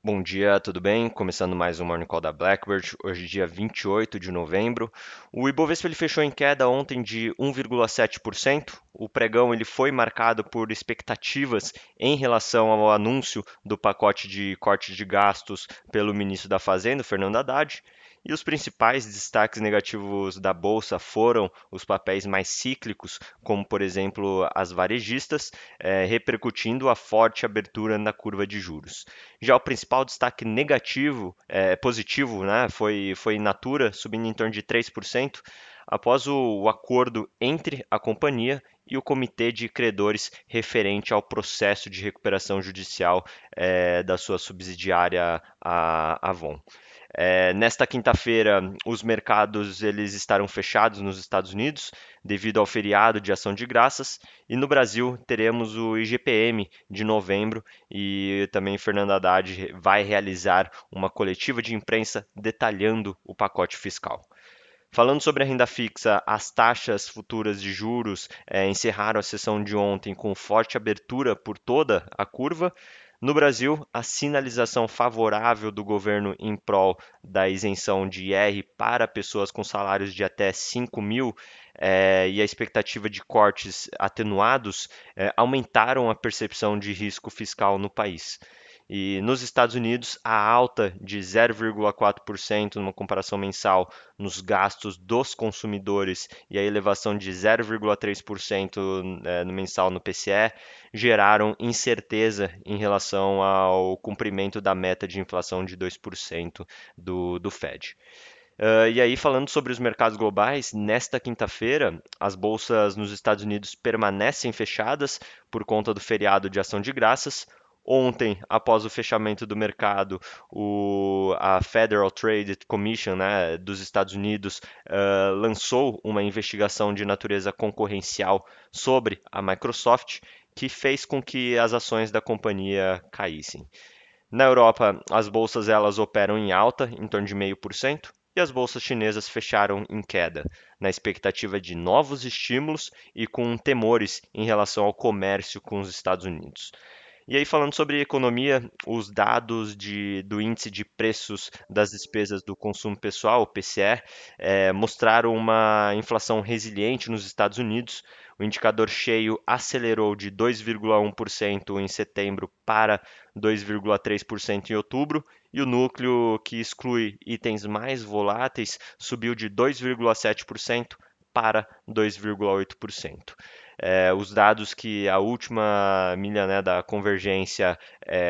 Bom dia, tudo bem? Começando mais um Morning Call da Blackbird, hoje dia 28 de novembro. O Ibovespa ele fechou em queda ontem de 1,7%. O pregão ele foi marcado por expectativas em relação ao anúncio do pacote de corte de gastos pelo ministro da Fazenda, Fernando Haddad. E os principais destaques negativos da bolsa foram os papéis mais cíclicos, como por exemplo as varejistas, repercutindo a forte abertura na curva de juros. Já o principal destaque negativo, positivo, né, foi Natura, subindo em torno de 3%, após o acordo entre a companhia e o comitê de credores referente ao processo de recuperação judicial da sua subsidiária, a Avon. Nesta quinta-feira, os mercados eles estarão fechados nos Estados Unidos devido ao feriado de Ação de Graças e no Brasil teremos o IGPM de novembro e também Fernando Haddad vai realizar uma coletiva de imprensa detalhando o pacote fiscal. Falando sobre a renda fixa, as taxas futuras de juros encerraram a sessão de ontem com forte abertura por toda a curva. No Brasil, a sinalização favorável do governo em prol da isenção de IR para pessoas com salários de até 5 mil e a expectativa de cortes atenuados aumentaram a percepção de risco fiscal no país. E nos Estados Unidos, a alta de 0,4% numa comparação mensal nos gastos dos consumidores e a elevação de 0,3% no mensal no PCE geraram incerteza em relação ao cumprimento da meta de inflação de 2% do Fed. E aí, falando sobre os mercados globais, nesta quinta-feira, as bolsas nos Estados Unidos permanecem fechadas por conta do feriado de Ação de Graças. Ontem, após o fechamento do mercado, a Federal Trade Commission, né, dos Estados Unidos lançou uma investigação de natureza concorrencial sobre a Microsoft, que fez com que as ações da companhia caíssem. Na Europa, as bolsas elas operam em alta, em torno de 0,5%, e as bolsas chinesas fecharam em queda, na expectativa de novos estímulos e com temores em relação ao comércio com os Estados Unidos. E aí, falando sobre economia, os dados do índice de preços das despesas do consumo pessoal, o PCE, mostraram uma inflação resiliente nos Estados Unidos. O indicador cheio acelerou de 2,1% em setembro para 2,3% em outubro, e o núcleo, que exclui itens mais voláteis, subiu de 2,7% para 2,8%. Os dados que a última milha, né, da convergência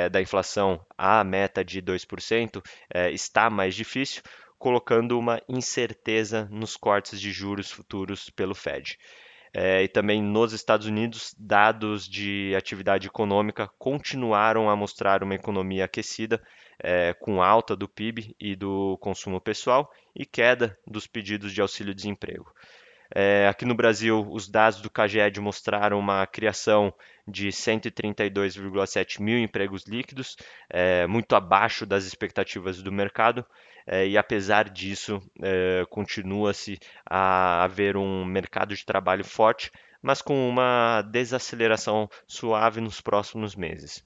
da inflação à meta de 2% está mais difícil, colocando uma incerteza nos cortes de juros futuros pelo Fed. E também nos Estados Unidos, dados de atividade econômica continuaram a mostrar uma economia aquecida, com alta do PIB e do consumo pessoal e queda dos pedidos de auxílio-desemprego. Aqui no Brasil, os dados do CAGED mostraram uma criação de 132,7 mil empregos líquidos, muito abaixo das expectativas do mercado, e apesar disso, continua-se a haver um mercado de trabalho forte, mas com uma desaceleração suave nos próximos meses.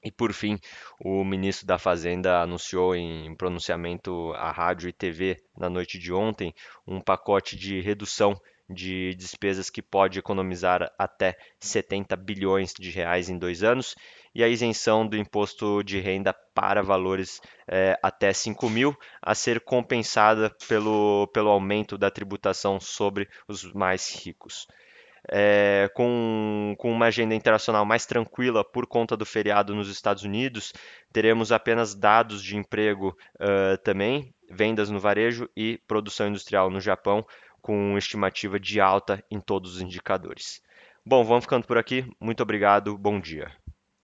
E por fim, o ministro da Fazenda anunciou em pronunciamento à rádio e TV na noite de ontem um pacote de redução de despesas que pode economizar até 70 bilhões de reais em 2 anos e a isenção do imposto de renda para valores até 5 mil, a ser compensada pelo aumento da tributação sobre os mais ricos com uma agenda internacional mais tranquila por conta do feriado nos Estados Unidos, teremos apenas dados de emprego também, vendas no varejo e produção industrial no Japão, com estimativa de alta em todos os indicadores. Bom, vamos ficando por aqui. Muito obrigado, bom dia.